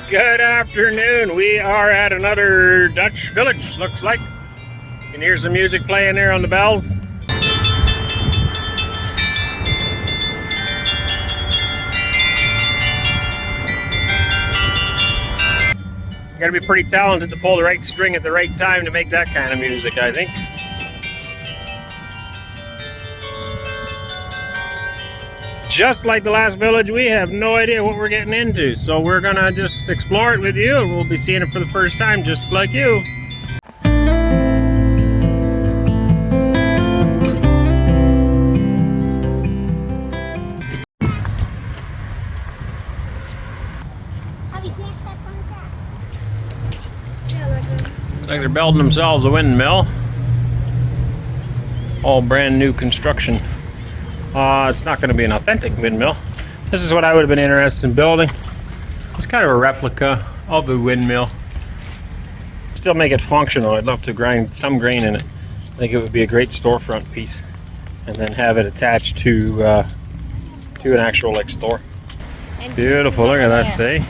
Good afternoon. We are at another Dutch village, looks like. You can hear some music playing there on the bells. You gotta be pretty talented to pull the right string at the right time to make that kind of music, I think. Just like the last village, we have no idea what we're getting into, so we're gonna just explore it with you, and we'll be seeing it for the first time, just like you. Looks like they're building themselves a windmill. All brand new construction. It's not going to be an authentic windmill. This is what I would have been interested in building. It's kind of a replica of a windmill. Still make it functional. I'd love to grind some grain in it. I think it would be a great storefront piece, and then have it attached to an actual like store. Beautiful. Look at that. See,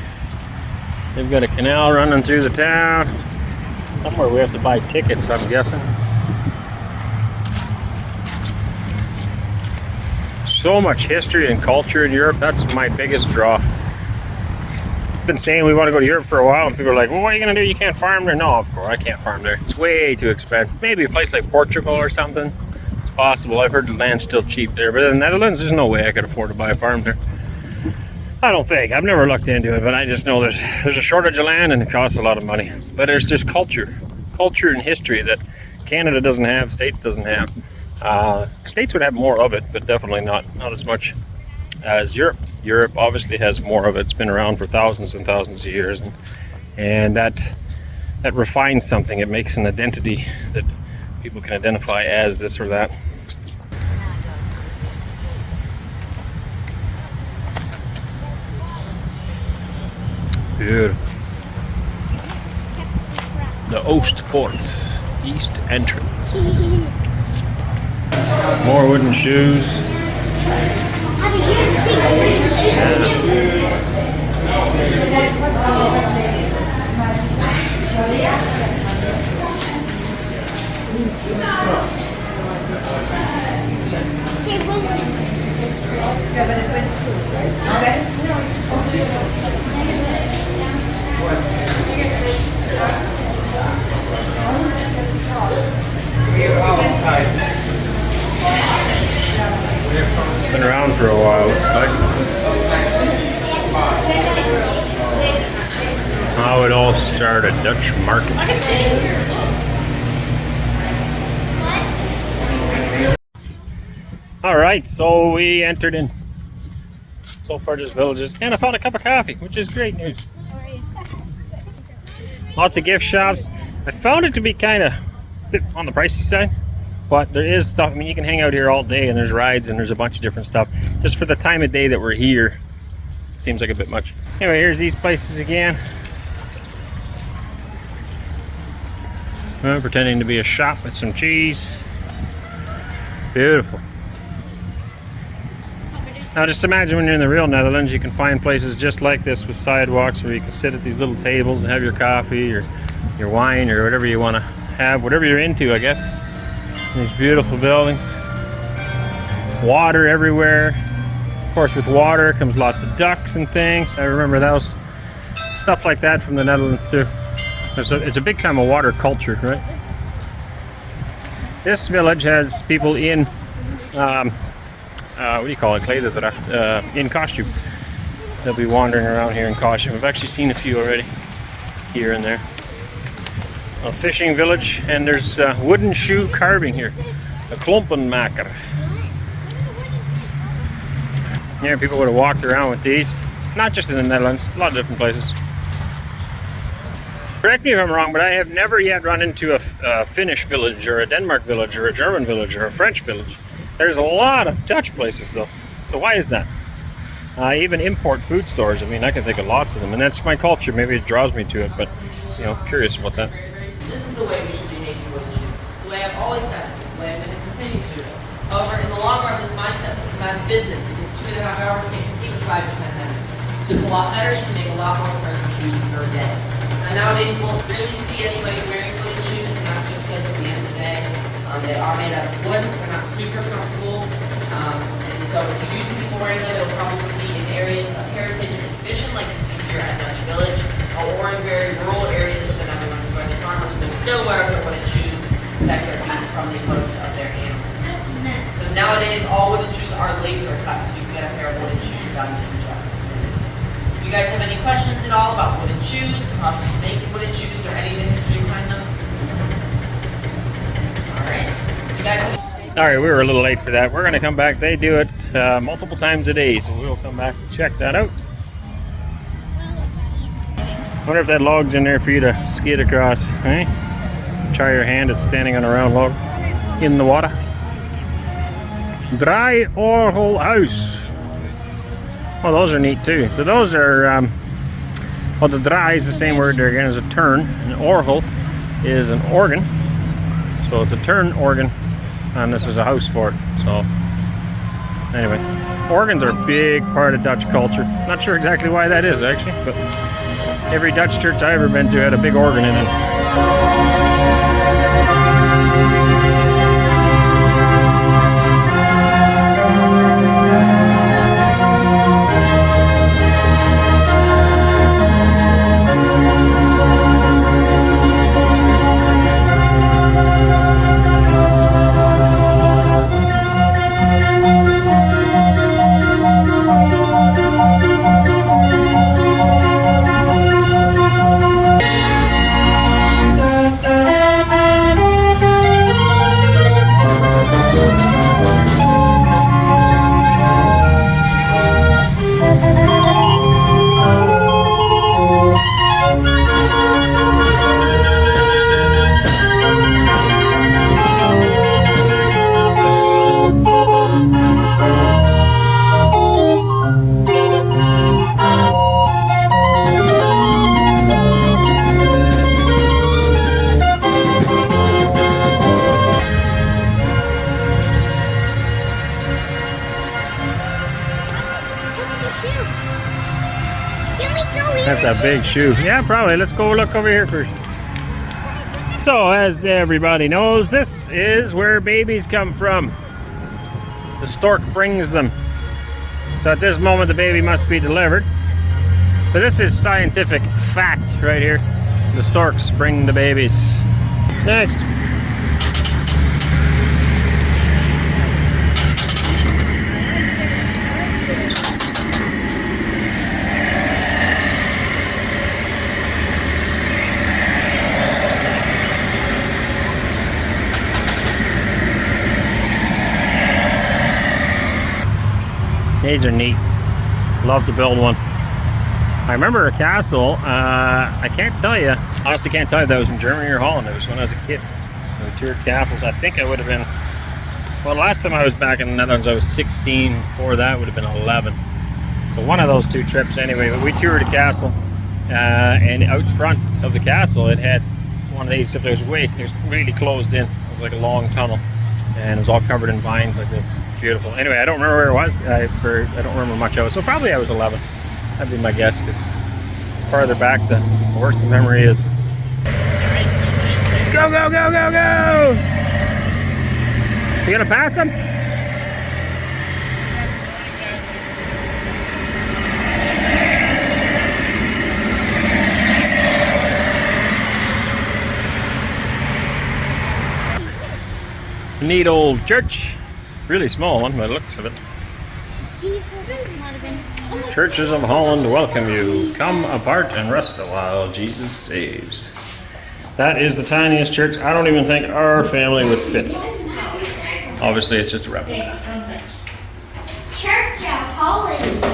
they've got a canal running through the town. Somewhere we have to buy tickets, I'm guessing. So much history and culture in Europe. That's my biggest draw. I've been saying we want to go to Europe for a while, and people are like, well, what are you going to do? You can't farm there? No, of course, I can't farm there. It's way too expensive. Maybe a place like Portugal or something. It's possible. I've heard the land's still cheap there, but in the Netherlands, there's no way I could afford to buy a farm there. I don't think. I've never looked into it, but I just know there's a shortage of land and it costs a lot of money. But there's just culture and history that Canada doesn't have, States doesn't have. States would have more of it, but definitely not as much as Europe. Europe obviously has more of it. It's been around for thousands and thousands of years, and that refines something. It makes an identity that people can identify as this or that. Beautiful. The Oostpoort, East Entrance. More wooden shoes. Been around for a while, looks like. How it all started, Dutch market. Alright, so we entered in so far just villages, and I found a cup of coffee, which is great news. Lots of gift shops. I found it to be kind of a bit on the pricey side. But there is stuff. I mean, you can hang out here all day, and there's rides, and there's a bunch of different stuff. Just for the time of day that we're here, seems like a bit much. Anyway, here's these places again. Pretending to be a shop with some cheese. Beautiful. Now, just imagine when you're in the real Netherlands, you can find places just like this with sidewalks where you can sit at these little tables and have your coffee or your wine or whatever you want to have, whatever you're into, I guess. These beautiful buildings. Water everywhere. Of course, with water comes lots of ducks and things. I remember those. Stuff like that from the Netherlands too. It's a big time of water culture, right? This village has people in, what do you call it? In costume. They'll be wandering around here in costume. I've actually seen a few already, here and there. A fishing village, and there's wooden shoe carving here. A klompenmaker. Yeah, people would have walked around with these. Not just in the Netherlands, a lot of different places. Correct me if I'm wrong, but I have never yet run into a Finnish village, or a Denmark village, or a German village, or a French village. There's a lot of Dutch places though. So why is that? Even import food stores, I mean, I can think of lots of them, and that's my culture. Maybe it draws me to it, but, you know, curious about that. This is the way we should be making wooden shoes. This is the way I've always done it. This is the way I'm going to continue to do it. However, in the long run, this mindset puts you out of business because 2.5 hours can't compete with 5 to 10 minutes. So it's a lot better. You can make a lot more friends with shoes per day. Now, nowadays, you won't really see anybody wearing wooden shoes, and that's just because at the end of the day, they are made out of wood. They're not super comfortable. And so if you do see people wearing them, it'll probably be in areas of heritage and tradition, like you see here at Dutch Village, or in very rural areas of the Netherlands where the farmers will still wear their wooden shoes to protect their feet from the hoofs of their animals. So nowadays, all wooden shoes are laser cut, so you can get a pair of wooden shoes done in just minutes. Do you guys have any questions at all about wooden shoes, the process of making wooden shoes, or any of the history behind them? All right. You guys have All right, we were a little late for that. We're going to come back. They do it multiple times a day, so we'll come back and check that out. Wonder if that log's in there for you to skid across, eh? Try your hand at standing on a round log in the water. Dry orgel house. Oh, those are neat too. So those are, well, the dry is the same word there again as a turn. An orgel is an organ. So it's a turn organ, and this is a house for it. So anyway, organs are a big part of Dutch culture. Not sure exactly why that is actually, but every Dutch church I've ever been to had a big organ in it. That's a big shoe. Yeah, probably. Let's go look over here first. So, as everybody knows, this is where babies come from. The stork brings them. So at this moment, the baby must be delivered. But this is scientific fact right here. The storks bring the babies. Next. These are neat. Love to build one. I remember a castle. I can't tell you. Honestly, can't tell you if that was in Germany or Holland. It was when I was a kid. We toured castles. I think I would have been. Well, last time I was back in the Netherlands, I was 16. Before that, would have been 11. So one of those two trips, anyway. But we toured a castle, and out front of the castle, it had one of these. If there's way, it was really closed in. It was like a long tunnel, and it was all covered in vines like this. Beautiful. Anyway, I don't remember where it was. I don't remember much of it. So probably I was 11. That'd be my guess, because farther back, the worse the memory is. Go, go, go, go, go! You gonna pass him? Neat old church. Really small one by the looks of it. Churches of Holland welcome you. Come apart and rest a while. Jesus saves. That is the tiniest church. I don't even think our family would fit. Obviously, it's just a replica. Church of Holland.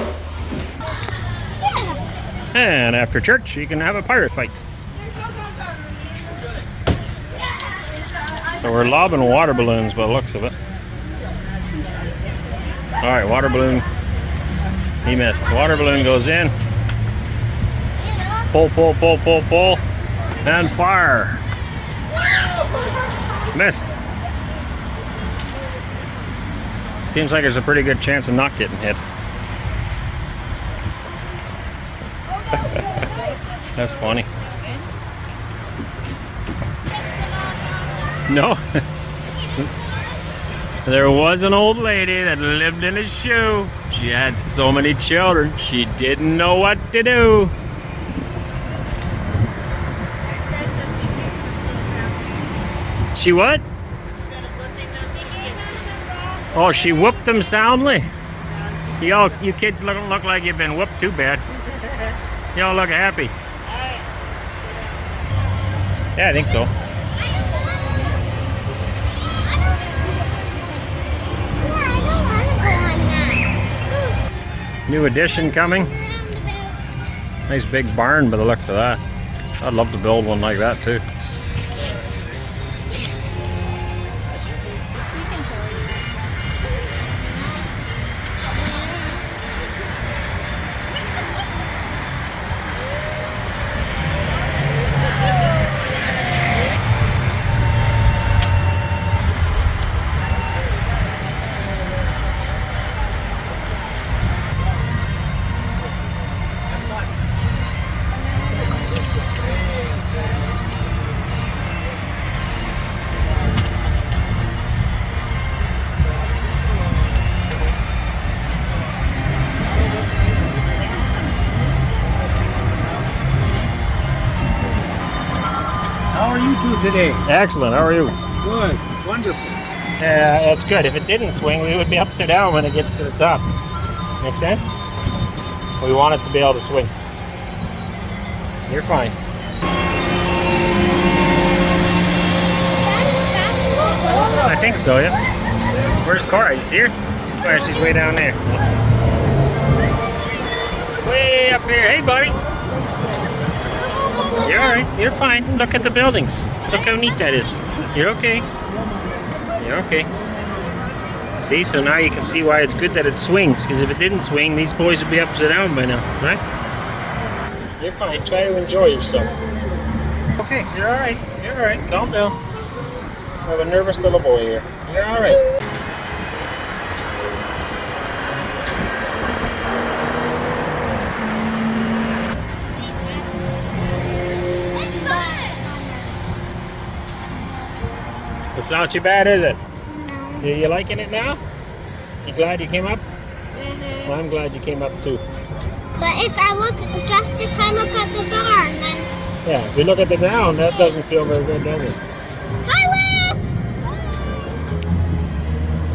And after church, you can have a pirate fight. So we're lobbing water balloons by the looks of it. Alright, water balloon. He missed. Water balloon goes in. Pull, pull, pull, pull, pull. And fire. Missed. Seems like there's a pretty good chance of not getting hit. That's funny. No. There was an old lady that lived in a shoe. She had so many children, she didn't know what to do. She what? Oh, she whooped them soundly. You kids don't look like you've been whooped too bad. Y'all look happy. Yeah, I think so. New addition coming. Nice big barn by the looks of that. I'd love to build one like that too. How are you two today? Excellent, how are you? Good, wonderful. That's good. If it didn't swing, we would be upside down when it gets to the top. Make sense? We want it to be able to swing. You're fine. I think so, yeah. Where's Cora? He's here? Where? She's way down there. Way up here. Hey, buddy. You're alright. You're fine. Look at the buildings. Look how neat that is. You're okay. You're okay. See, so now you can see why it's good that it swings. Because if it didn't swing, these boys would be upside down by now, right? You're fine. Try to enjoy yourself. Okay, you're alright. You're alright. Calm down. I have a nervous little boy here. You're alright. It's not too bad, is it? No. Are you liking it now? You glad you came up? Mm-hmm. Well, I'm glad you came up too. But if I look at the barn, then... Yeah, if you look at the ground, that doesn't feel very good, does it? Hi, Wes!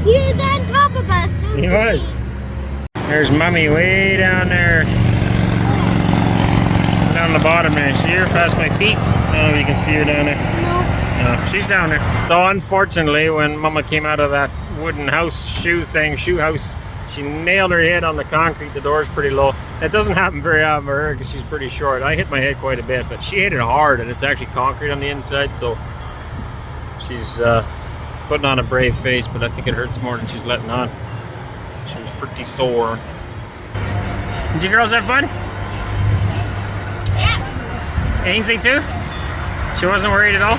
He was on top of us. He was. There's Mummy way down there. Down the bottom there. See her past my feet? I don't know if you can see her down there. No. No, she's down there. So unfortunately, when Mama came out of that wooden shoe house, she nailed her head on the concrete. The door's pretty low. That doesn't happen very often for her because she's pretty short. I hit my head quite a bit, but she hit it hard, and it's actually concrete on the inside, so she's putting on a brave face, but I think it hurts more than she's letting on. She was pretty sore. Did you girls have fun? Yeah. Ainsley too? She wasn't worried at all?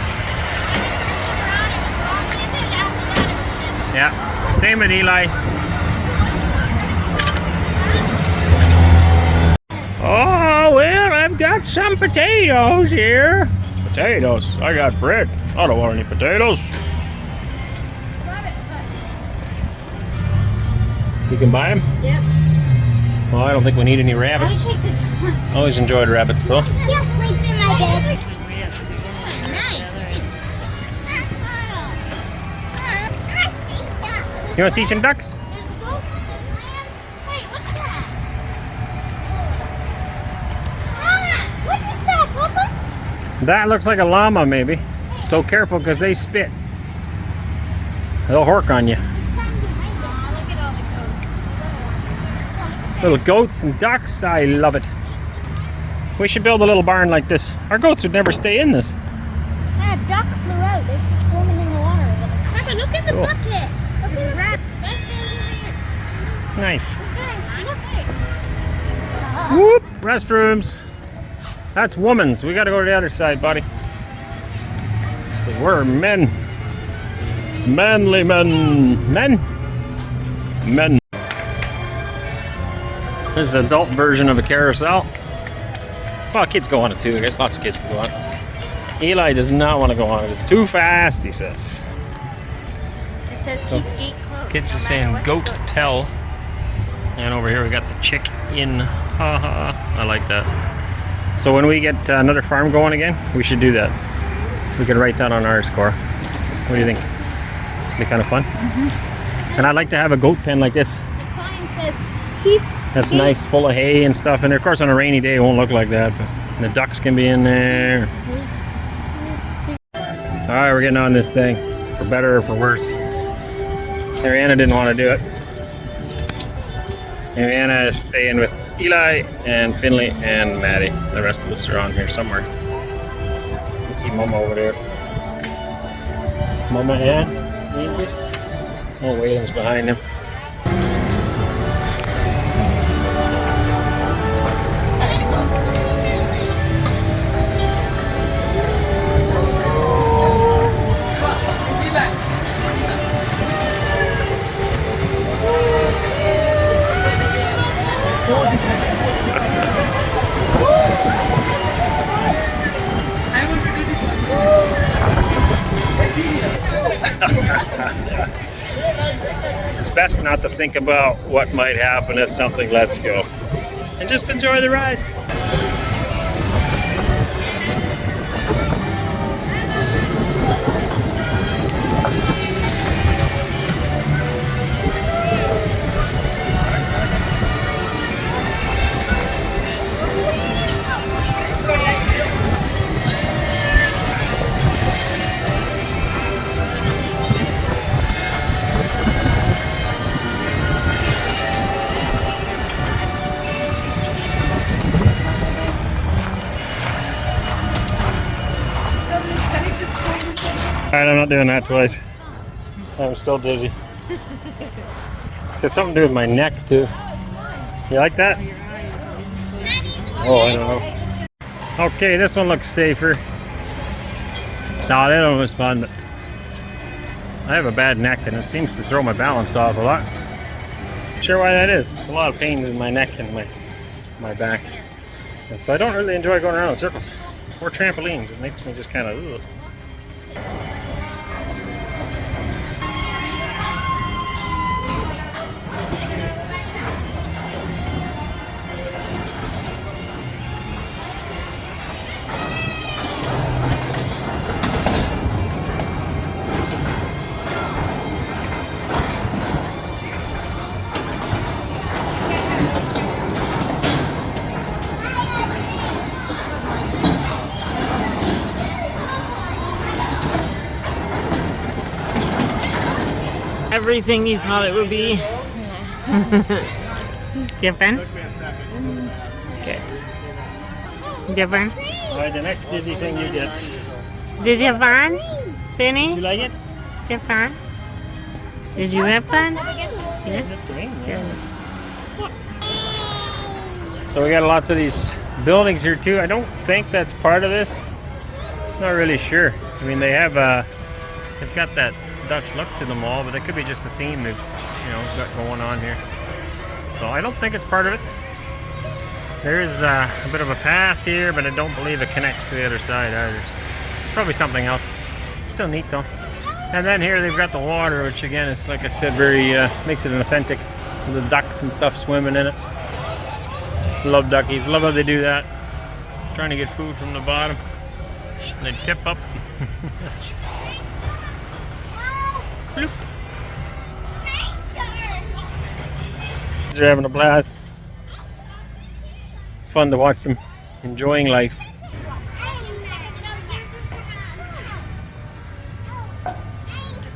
Yeah, same with Eli. Oh, well, I've got some potatoes here. Potatoes? I got bread. I don't want any potatoes. You can buy them? Yep. Well, I don't think we need any rabbits. Always enjoyed rabbits, though. He'll sleep in my bed. You want to see some ducks? Wait, what's that? What is that, Papa? That looks like a llama, maybe. So careful, because they spit. They'll hork on you. Little goats and ducks, I love it. We should build a little barn like this. Our goats would never stay in this. That duck flew out. They're swimming in the water. Papa, look at the Cool. bucket. Look at the rat. Nice. Look. Whoop! Restrooms. That's women's. We gotta go to the other side, buddy. 'Cause we're men. Manly men. Men? Men. This is an adult version of a carousel. Well, kids go on it too. I guess lots of kids can go on it. Eli does not want to go on it. It's too fast, he says. It says keep gate closed. Kids no are matter saying what goat the goat tell. And over here we got the chick in. Haha. I like that. So when we get another farm going again, we should do that. We could write that on our score. What do you think? Be kind of fun. And I'd like to have a goat pen like this. The sign says keep. That's gate nice, full of hay and stuff. And of course, on a rainy day, it won't look like that. But the ducks can be in there. All right, we're getting on this thing, for better or for worse. Ariana didn't want to do it. Ariana is staying with Eli and Finley and Maddie. The rest of us are on here somewhere. You see Mama over there. Mama and Easy. Oh, Waylon's behind him. It's best not to think about what might happen if something lets go. And just enjoy the ride. Alright, I'm not doing that twice. I'm still dizzy. It's got something to do with my neck too. You like that? Oh, I don't know. Okay, this one looks safer. No, that one was fun, but I have a bad neck and it seems to throw my balance off a lot. Not sure why that is. It's a lot of pains in my neck and my back. And so I don't really enjoy going around in circles. Or trampolines. It makes me just kind of ugh. Everything you thought it would be. Different? Okay. Different? Alright, the next dizzy thing you get. Did you have fun? Did Finny? you like it? Did you have fun? Did you have fun? Yeah. So we got lots of these buildings here too. I don't think that's part of this. Not really sure. I mean, they have they've got that Dutch look to them all, but it could be just a theme they've got going on here. So I don't think it's part of it. There is a bit of a path here, but I don't believe it connects to the other side either. It's probably something else. Still neat though. And then here they've got the water, which again is, like I said, very makes it an authentic. The ducks and stuff swimming in it. Love duckies. Love how they do that. Trying to get food from the bottom. And they tip up. Bloop. They're having a blast. It's fun to watch them enjoying life.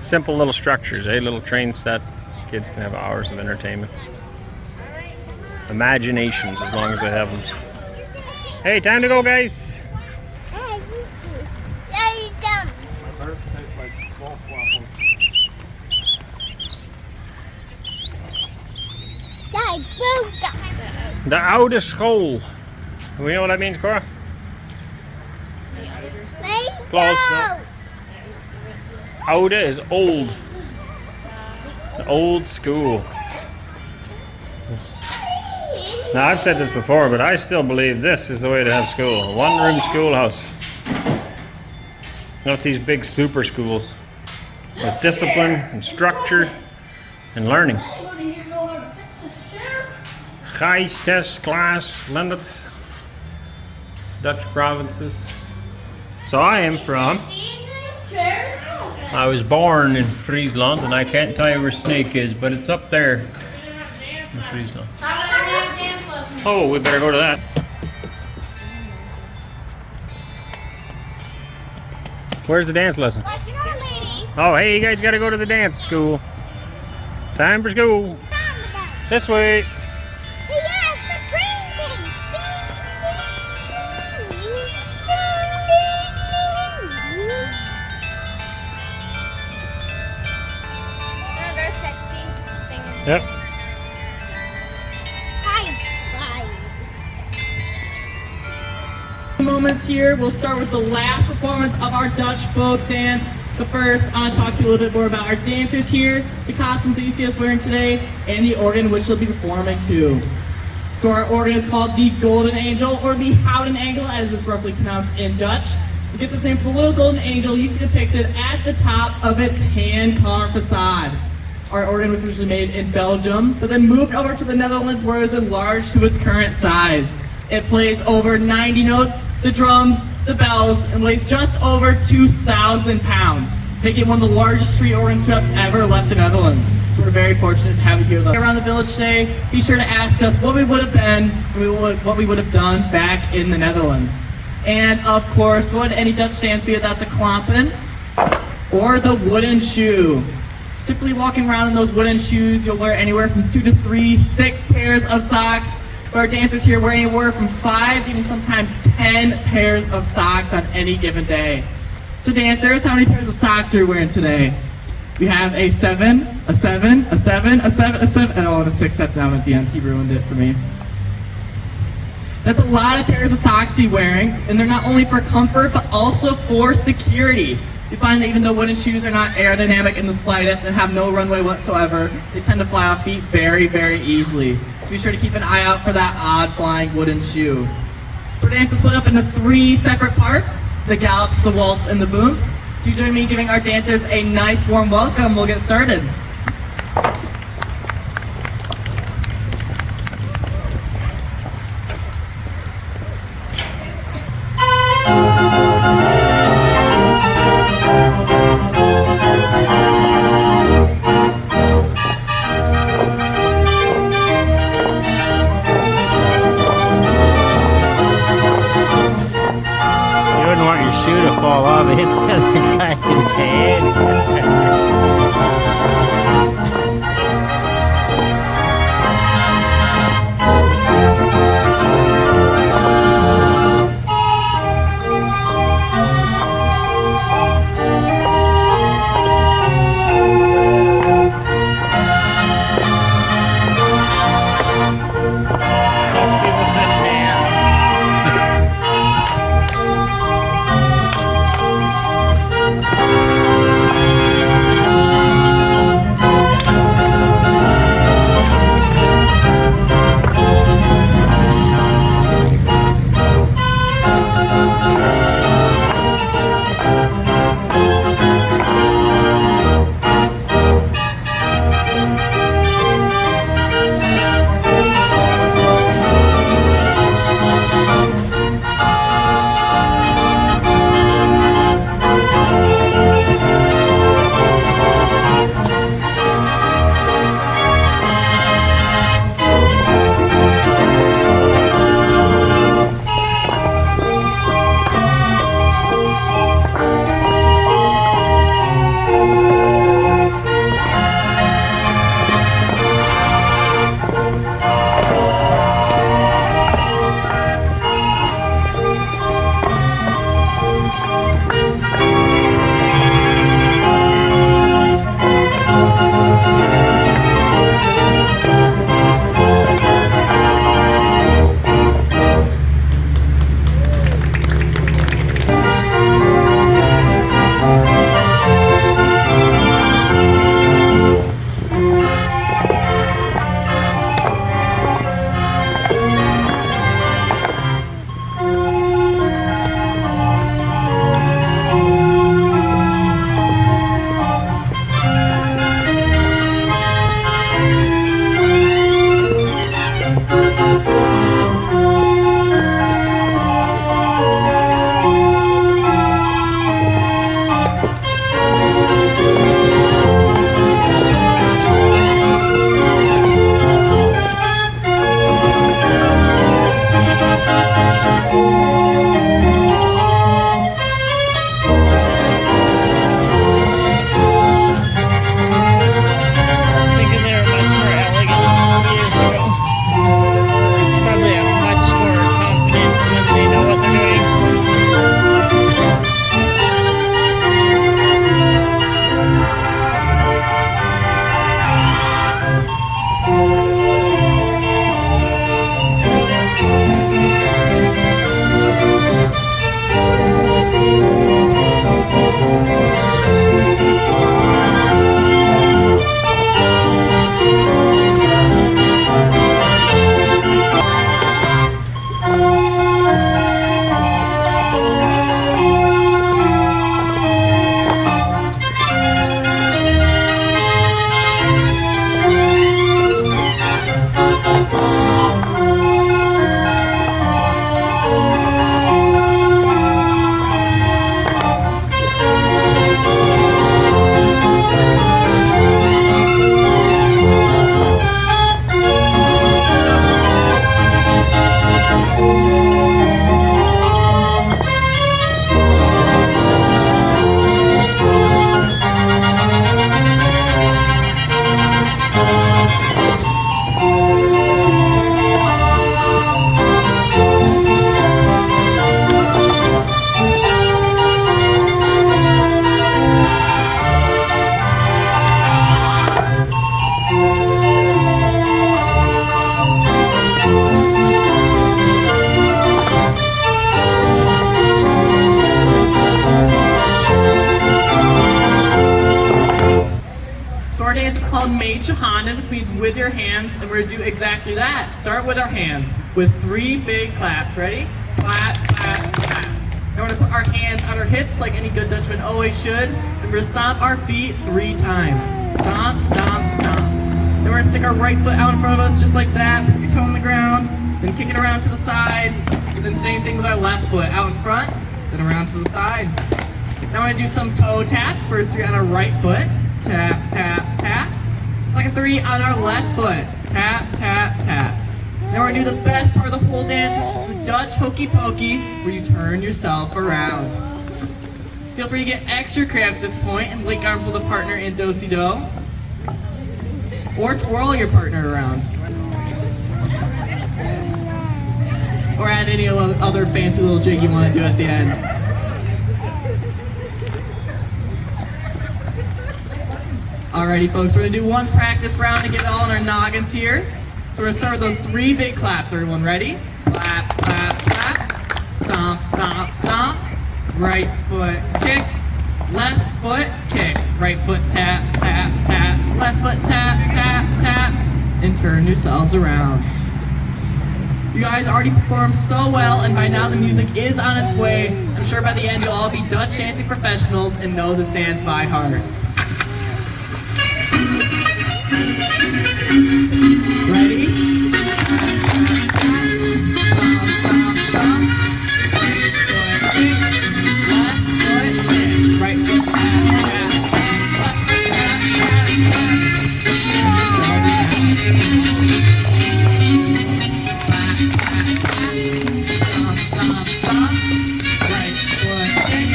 Simple little structures, little train set. Kids can have hours of entertainment. Imaginations, as long as they have them. Hey, time to go, guys. Yeah, you done. De oude school. Do you know what that means, Cora? Close. No. Oude is old. The old school. Now, I've said this before, but I still believe this is the way to have school. A one-room schoolhouse. Not these big super schools. With discipline and structure and learning. Gijs, Tess, Klaas, Lindert. Dutch provinces. So I am from... I was born in Friesland, and I can't tell you where Snake is, but it's up there in Friesland. Oh, we better go to that. Where's the dance lessons? Oh, hey, you guys gotta go to the dance school. Time for school. This way. Yep. Moments here. We'll start with the last performance of our Dutch boat dance. But first, I want to talk to you a little bit more about our dancers here, the costumes that you see us wearing today, and the organ which they'll be performing to. So our organ is called the Golden Angel, or the Houten Angel, as it's roughly pronounced in Dutch. It gets its name from the little golden angel you see depicted at the top of its hand-carved facade. Our organ was originally made in Belgium, but then moved over to the Netherlands where it was enlarged to its current size. It plays over 90 notes, the drums, the bells, and weighs just over 2,000 pounds, making it one of the largest street organs to have ever left the Netherlands. So we're very fortunate to have it here around the village today. Be sure to ask us what we would have been, what we would have done back in the Netherlands. And of course, what would any Dutch dance be without the klompen or the wooden shoe? Typically walking around in those wooden shoes, you'll wear anywhere from 2 to 3 thick pairs of socks. But our dancers here wear anywhere from 5 to even sometimes 10 pairs of socks on any given day. So dancers, how many pairs of socks are you wearing today? We have a 7, a 7, a 7, a 7, a 7, and a 6 step down at the end. He ruined it for me. That's a lot of pairs of socks to be wearing, and they're not only for comfort, but also for security. You find that even though wooden shoes are not aerodynamic in the slightest and have no runway whatsoever, they tend to fly off feet very, very easily. So be sure to keep an eye out for that odd flying wooden shoe. So our dance is split up into 3 separate parts: the gallops, the waltz, and the booms. So you join me in giving our dancers a nice warm welcome. We'll get started. Fall off and hit the other guy in the head. dance is called Made-Chahanan, which means with your hands, and we're gonna do exactly that. Start with our hands, with 3 big claps. Ready? Clap, clap, clap. Now we're gonna put our hands on our hips like any good Dutchman always should. And we're gonna stomp our feet 3 times. Stomp, stomp, stomp. Then we're gonna stick our right foot out in front of us just like that. Put your toe on the ground, then kick it around to the side. And then same thing with our left foot, out in front, then around to the side. Now we're gonna do some toe taps. First 3 on our right foot. Tap, tap, tap. Second 3 on our left foot. Tap, tap, tap. Now we're gonna do the best part of the whole dance, which is the Dutch hokey pokey, where you turn yourself around. Feel free to get extra creative at this point and link arms with a partner in do-si-do. Or twirl your partner around. Or add any other fancy little jig you want to do at the end. Alrighty folks, we're gonna do one practice round to get it all in our noggins here. So we're gonna start with those 3 big claps. Everyone ready? Clap, clap, clap. Stomp, stomp, stomp. Right foot kick. Left foot kick. Right foot tap, tap, tap. Left foot tap, tap, tap. And turn yourselves around. You guys already performed so well, and by now the music is on its way. I'm sure by the end you'll all be Dutch dancing professionals and know this dance by heart. Ready? Stomp, stomp, stomp. Right foot kick. Left foot kick. Right foot tap, tap, tap. Left foot tap, tap, tap. Turn yourselves around. Clap, clap, clap. Stomp, stomp, stomp. Right foot kick.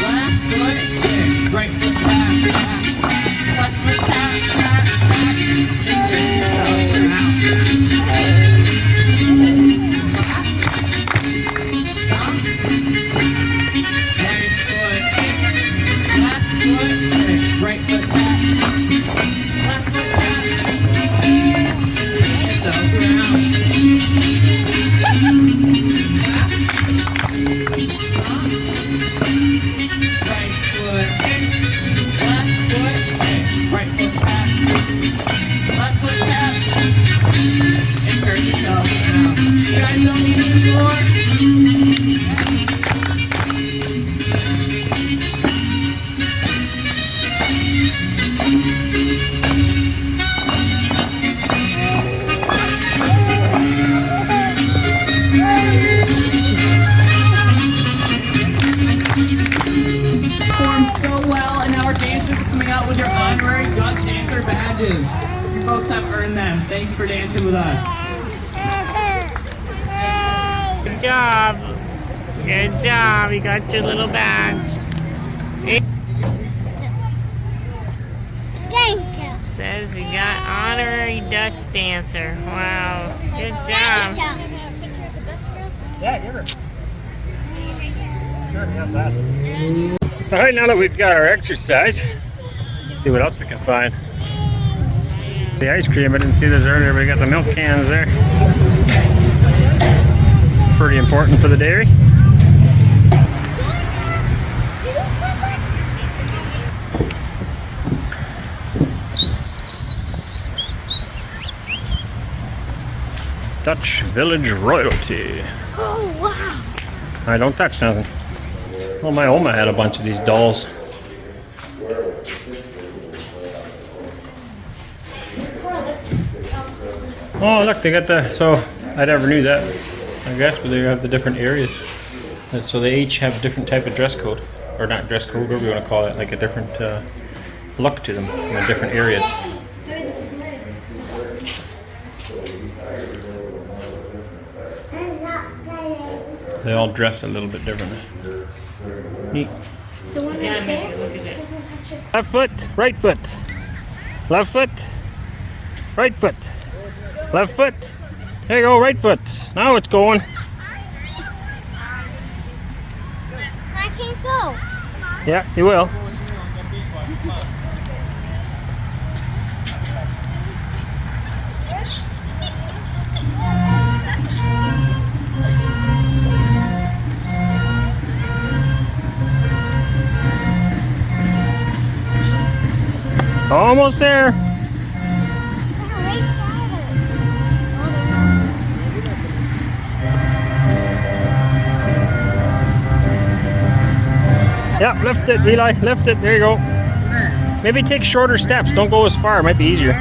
Left foot kick. Right foot tap, tap, tap. Left foot tap, tap, tap. And turn yourselves around. Clap. Stomp. Right foot kick. Left foot kick. Right foot tap. Left foot tap. And turn yourselves around. Clap. Stomp. Right foot kick. Left foot kick. Right foot tap. Left foot tap. And turn yourselves around. You guys don't need any more? Performed so well, and now our dancers are coming out with your honorary Dutch dancer badges. You folks have earned them. Thank you for dancing with us. Good job. Good job. You got your little badge. Thank you. Says you got honorary Dutch dancer. Wow. Good job. Yeah, give her. All right, now that we've got our exercise, let's see what else we can find. The ice cream, I didn't see this earlier, but we got the milk cans there. Pretty important for the dairy. Dutch Village Royalty. Oh, wow. All right, don't touch nothing. Well, my Oma had a bunch of these dolls. Oh, look, they got the, so I never knew that, I guess, but they have the different areas. And so they each have a different type of dress code, or not dress code, whatever you want to call it, like a different look to them from the different areas. They all dress a little bit differently. Neat. The one Yeah, right there? look at that. Left foot, right foot. Left foot, right foot. Left foot. There you go, right foot. Now it's going. I can't go. Yeah, you will. Almost there. Yep, lift it, Eli. Lift it. There you go. Maybe take shorter steps. Don't go as far. It might be easier.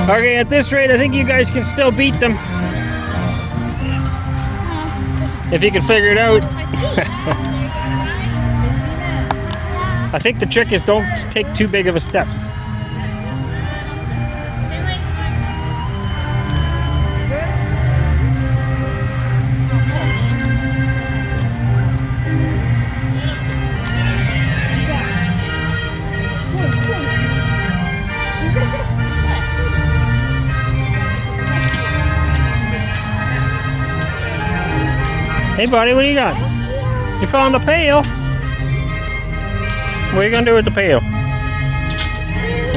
Okay, at this rate, I think you guys can still beat them. If you can figure it out. I think the trick is don't take too big of a step. Hey buddy, what do you got? You found a pail. What are you gonna do with the pail?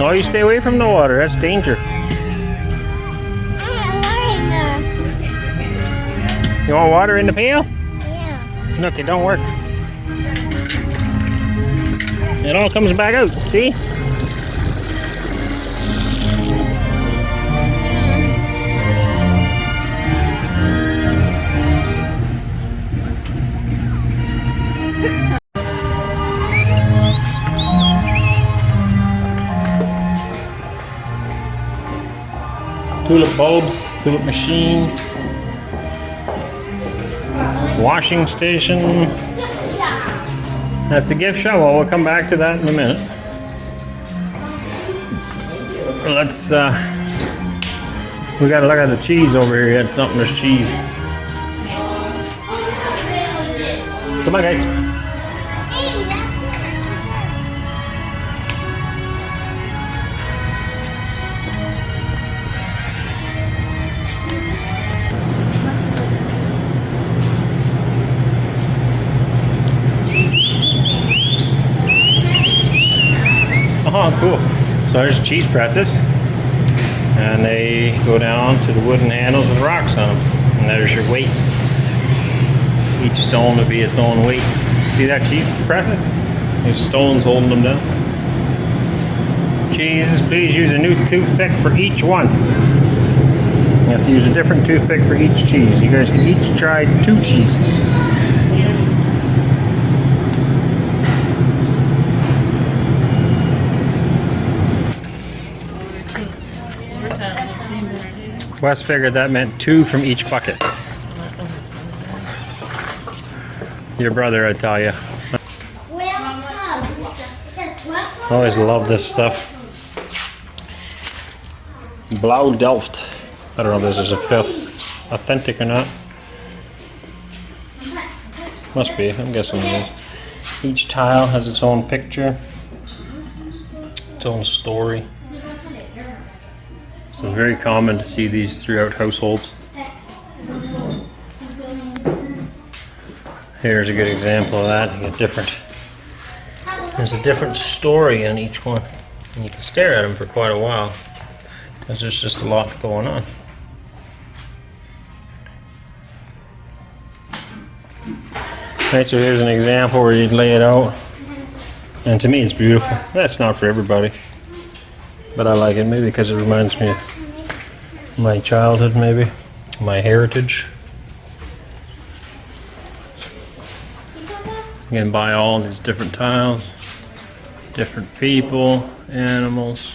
Oh, you stay away from the water. That's danger. You want water in the pail? Yeah. Look, it don't work. It all comes back out. See? Tulip bulbs, tulip machines, washing station. That's the gift shop. Well, we'll come back to that in a minute. Let's, we gotta look at the cheese over here. It's something, there's cheese. Come on, guys. Oh, cool. So there's cheese presses, and they go down to the wooden handles with rocks on them. And there's your weights. Each stone will be its own weight. See that cheese presses? There's stones holding them down. Cheeses, please use a new toothpick for each one. You have to use a different toothpick for each cheese. You guys can each try 2 cheeses. Wes figured that meant 2 from each bucket. Your brother, I tell you. I always love this stuff. Blau Delft. I don't know if this is authentic or not. Must be, I'm guessing it is. Each tile has its own picture, its own story. So it's very common to see these throughout households. Here's a good example of that. You get there's a different story on each one. And you can stare at them for quite a while because there's just a lot going on. Right, so here's an example where you'd lay it out. And to me it's beautiful. That's not for everybody. But I like it, maybe because it reminds me of my childhood, maybe. My heritage. You can buy all these different tiles. Different people, animals.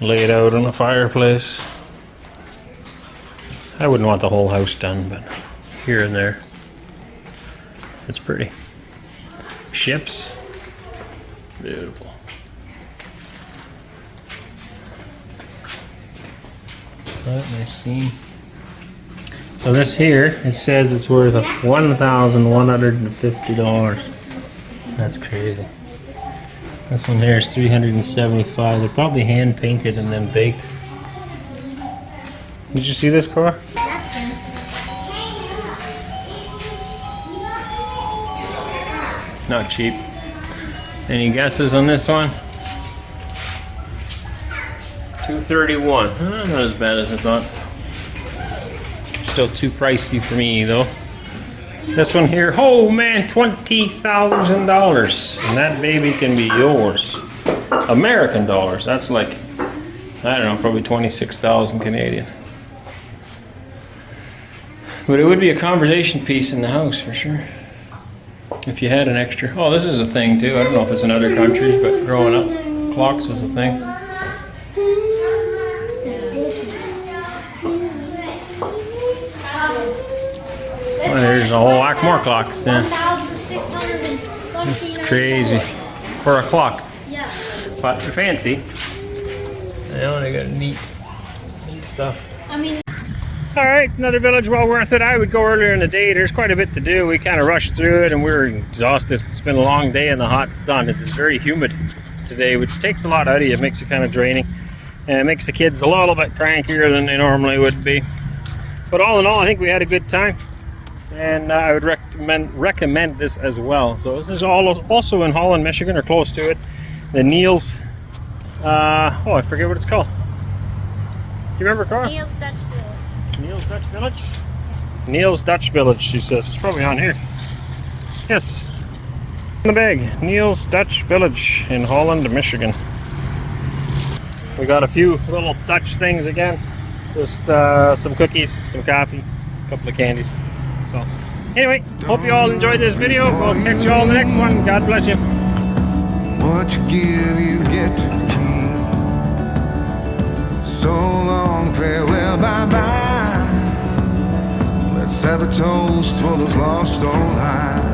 Lay it out on a fireplace. I wouldn't want the whole house done, but here and there. It's pretty. Ships. Beautiful. Let me see. So this here, it says it's worth $1,150. That's crazy. This one here is $375. They're probably hand painted and then baked. Did you see this, Cora? Not cheap. Any guesses on this one? $231. Not as bad as I thought. Still too pricey for me though. This one here, oh man, $20,000. And that baby can be yours. American dollars, that's like, I don't know, probably 26,000 Canadian. But it would be a conversation piece in the house for sure. If you had an extra. Oh, this is a thing too. I don't know if it's in other countries, but growing up, clocks was a thing. Well, there's a whole lot more clocks. Yeah. This is crazy. For a clock. Yes. But they're fancy. They only got neat stuff. I mean, All right, another village well worth it. I would go earlier in the day. There's quite a bit to do. We kind of rushed through it and we were exhausted. It's been a long day in the hot sun. It is very humid today, which takes a lot out of you. It makes it kind of draining. And it makes the kids a little bit crankier than they normally would be. But all in all, I think we had a good time. And I would recommend this as well. So this is also in Holland, Michigan, or close to it. The Neil's, oh, I forget what it's called. Do you remember, Carl? Neil's Dutch Village. Neil's Dutch Village? Neil's Dutch Village, she says. It's probably on here. Yes. In the bag. Neil's Dutch Village in Holland, Michigan. We got a few little Dutch things again. Just some cookies, some coffee, a couple of candies. So, anyway, hope you all enjoyed this video. We'll catch you all in the next one. God bless you. What you give, you get to keep. So long, farewell, bye-bye. Let's have a toast for those lost old lives.